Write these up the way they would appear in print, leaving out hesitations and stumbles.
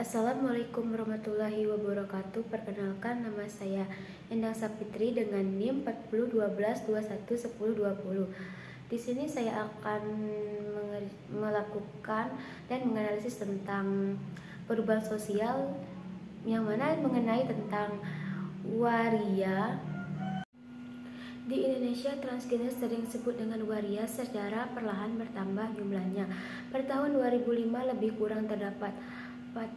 Assalamualaikum warahmatullahi wabarakatuh. Perkenalkan, nama saya Endang Sapitri dengan NIM 4012211020. Di sini saya akan melakukan dan menganalisis tentang perubahan sosial yang mana mengenai tentang waria. Di Indonesia, transgender sering disebut dengan waria secara perlahan bertambah jumlahnya. Pada tahun 2005 lebih kurang terdapat 4.000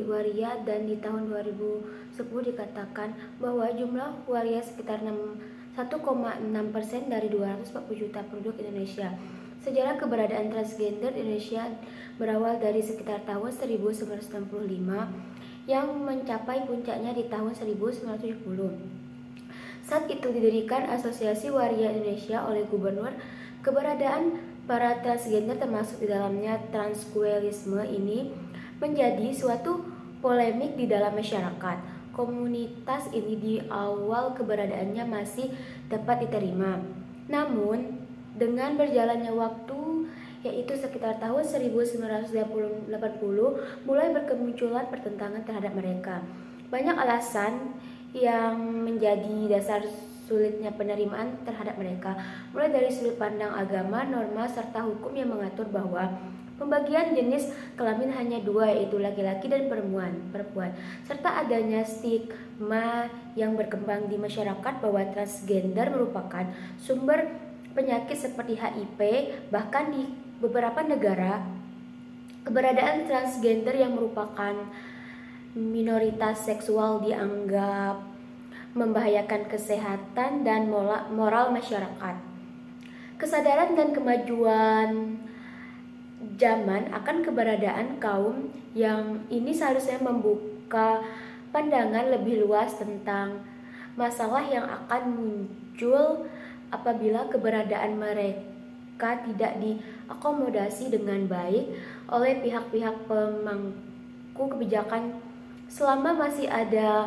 waria, dan di tahun 2010 dikatakan bahwa jumlah waria sekitar 1,6% dari 240 juta penduduk Indonesia. Sejarah keberadaan transgender di Indonesia berawal dari sekitar tahun 1965 yang mencapai puncaknya di tahun 1970. Saat itu didirikan Asosiasi Waria Indonesia oleh Gubernur. Keberadaan para transgender termasuk di dalamnya transqueerisme ini menjadi suatu polemik di dalam masyarakat. Komunitas ini di awal keberadaannya masih dapat diterima. Namun dengan berjalannya waktu, yaitu sekitar tahun 1980, mulai berkemunculan pertentangan terhadap mereka. Banyak alasan yang menjadi dasar sulitnya penerimaan terhadap mereka, mulai dari sudut pandang agama, norma, serta hukum yang mengatur bahwa pembagian jenis kelamin hanya dua, yaitu laki-laki dan perempuan, serta adanya stigma yang berkembang di masyarakat bahwa transgender merupakan sumber penyakit seperti HIV. Bahkan di beberapa negara, keberadaan transgender yang merupakan minoritas seksual dianggap membahayakan kesehatan dan moral masyarakat. Kesadaran dan kemajuan zaman akan keberadaan kaum yang ini seharusnya membuka pandangan lebih luas tentang masalah yang akan muncul apabila keberadaan mereka tidak diakomodasi dengan baik oleh pihak-pihak pemangku kebijakan. Selama masih ada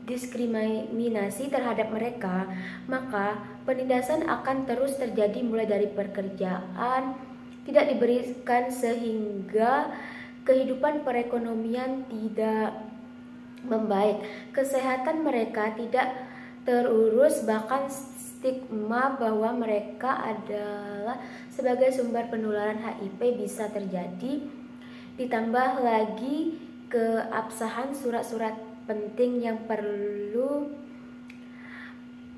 diskriminasi terhadap mereka, maka penindasan akan terus terjadi, mulai dari pekerjaan tidak diberikan sehingga kehidupan perekonomian tidak membaik, kesehatan mereka tidak terurus, bahkan stigma bahwa mereka adalah sebagai sumber penularan HIV bisa terjadi. Ditambah lagi keabsahan surat-surat penting yang perlu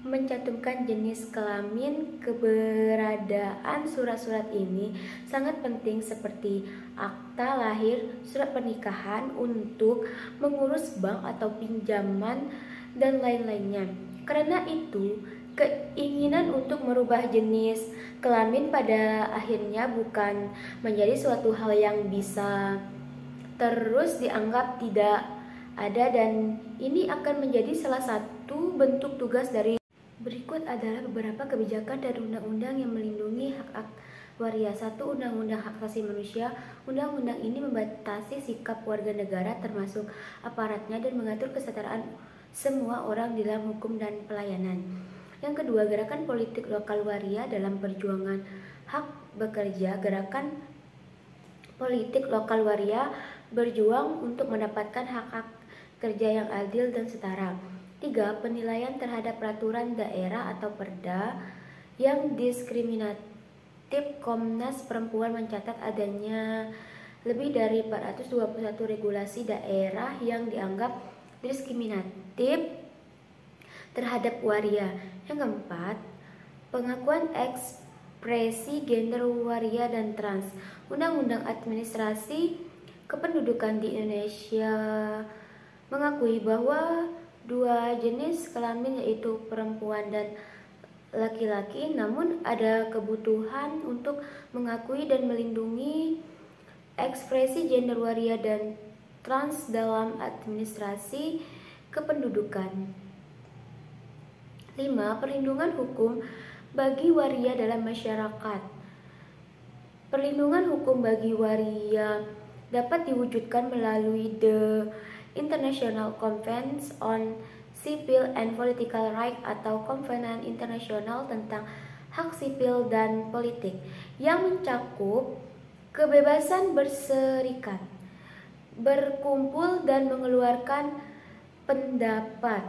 mencantumkan jenis kelamin. Keberadaan surat-surat ini sangat penting seperti akta lahir, surat pernikahan untuk mengurus bank atau pinjaman, dan lain-lainnya. Karena itu, keinginan untuk merubah jenis kelamin pada akhirnya bukan menjadi suatu hal yang bisa terus dianggap tidak ada, dan ini akan menjadi salah satu bentuk tugas dari. Berikut adalah beberapa kebijakan dan undang-undang yang melindungi hak waria. 1. Undang-Undang Hak Asasi Manusia. Undang-undang ini membatasi sikap warga negara termasuk aparatnya dan mengatur kesetaraan semua orang di dalam hukum dan pelayanan. Yang kedua, gerakan politik lokal waria dalam perjuangan hak bekerja. Gerakan politik lokal waria berjuang untuk mendapatkan hak-hak kerja yang adil dan setara. 3. Penilaian terhadap peraturan daerah atau Perda yang diskriminatif. Komnas Perempuan mencatat adanya lebih dari 421 regulasi daerah yang dianggap diskriminatif terhadap waria. Yang keempat, pengakuan ekspresi gender waria dan trans. Undang-Undang Administrasi Kependudukan di Indonesia mengakui bahwa dua jenis kelamin, yaitu perempuan dan laki-laki, namun ada kebutuhan untuk mengakui dan melindungi ekspresi gender waria dan trans dalam administrasi kependudukan. 5. Perlindungan hukum bagi waria dalam masyarakat. Perlindungan hukum bagi waria dapat diwujudkan melalui The International Convention on Civil and Political Rights atau Konvensi Internasional tentang Hak Sipil dan Politik, yang mencakup kebebasan berserikat, berkumpul dan mengeluarkan pendapat.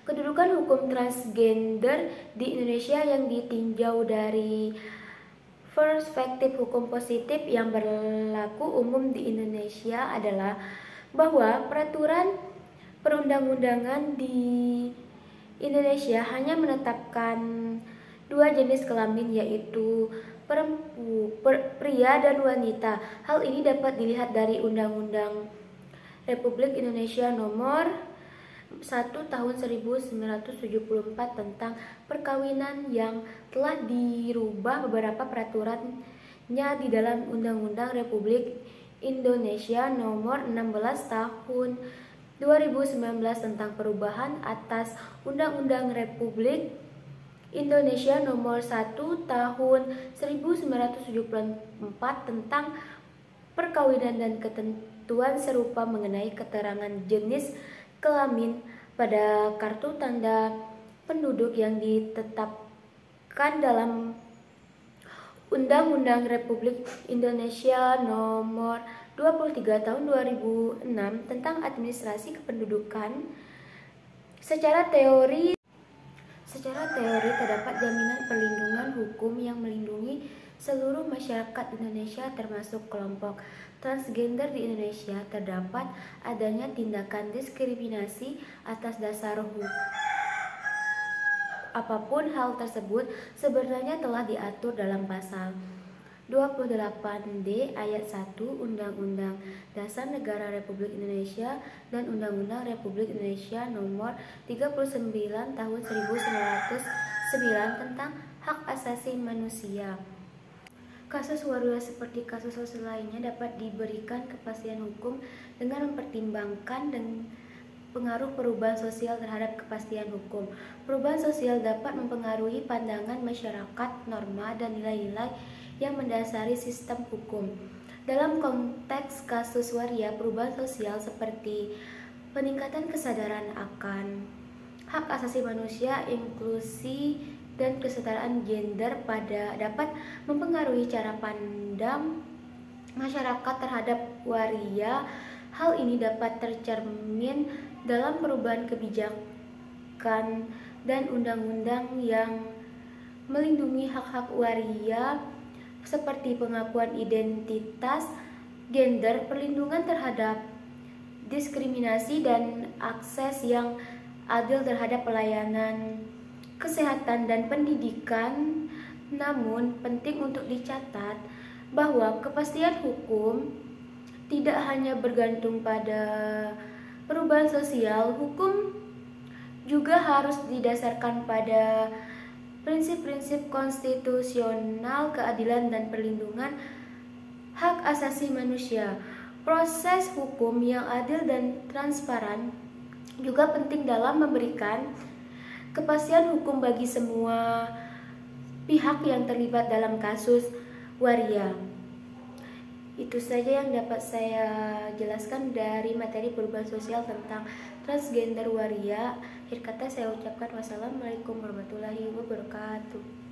Kedudukan hukum transgender di Indonesia yang ditinjau dari perspektif hukum positif yang berlaku umum di Indonesia adalah bahwa peraturan perundang-undangan di Indonesia hanya menetapkan dua jenis kelamin, yaitu pria dan wanita. Hal ini dapat dilihat dari Undang-Undang Republik Indonesia Nomor 1 Tahun 1974 tentang perkawinan yang telah dirubah beberapa peraturannya di dalam Undang-Undang Republik Indonesia Nomor 16 Tahun 2019 tentang perubahan atas Undang-Undang Republik Indonesia Nomor 1 Tahun 1974 tentang perkawinan dan ketentuan serupa mengenai keterangan jenis kelamin pada kartu tanda penduduk yang ditetapkan dalam Undang-Undang Republik Indonesia Nomor 23 Tahun 2006 tentang administrasi kependudukan. Secara teori terdapat jaminan perlindungan hukum yang melindungi seluruh masyarakat Indonesia termasuk kelompok transgender di Indonesia. Terdapat adanya tindakan diskriminasi atas dasar hukum. Apapun hal tersebut sebenarnya telah diatur dalam pasal 28D ayat 1 Undang-Undang Dasar Negara Republik Indonesia dan Undang-Undang Republik Indonesia Nomor 39 Tahun 1909 tentang hak asasi manusia. Kasus waria seperti kasus lainnya dapat diberikan kepastian hukum dengan mempertimbangkan dan pengaruh perubahan sosial terhadap kepastian hukum. Perubahan sosial dapat mempengaruhi pandangan masyarakat, norma, dan nilai-nilai yang mendasari sistem hukum. Dalam konteks kasus waria, perubahan sosial seperti peningkatan kesadaran akan hak asasi manusia, inklusi, dan kesetaraan gender dapat mempengaruhi cara pandang masyarakat terhadap waria. Hal ini dapat tercermin dalam perubahan kebijakan dan undang-undang yang melindungi hak-hak waria seperti pengakuan identitas gender, perlindungan terhadap diskriminasi, dan akses yang adil terhadap pelayanan kesehatan dan pendidikan. Namun, penting untuk dicatat bahwa kepastian hukum tidak hanya bergantung pada perubahan sosial. Hukum juga harus didasarkan pada prinsip-prinsip konstitusional, keadilan, dan perlindungan hak asasi manusia. Proses hukum yang adil dan transparan juga penting dalam memberikan kepastian hukum bagi semua pihak yang terlibat dalam kasus waria. Itu saja yang dapat saya jelaskan dari materi perubahan sosial tentang transgender waria. Akhir kata saya ucapkan wassalamualaikum warahmatullahi wabarakatuh.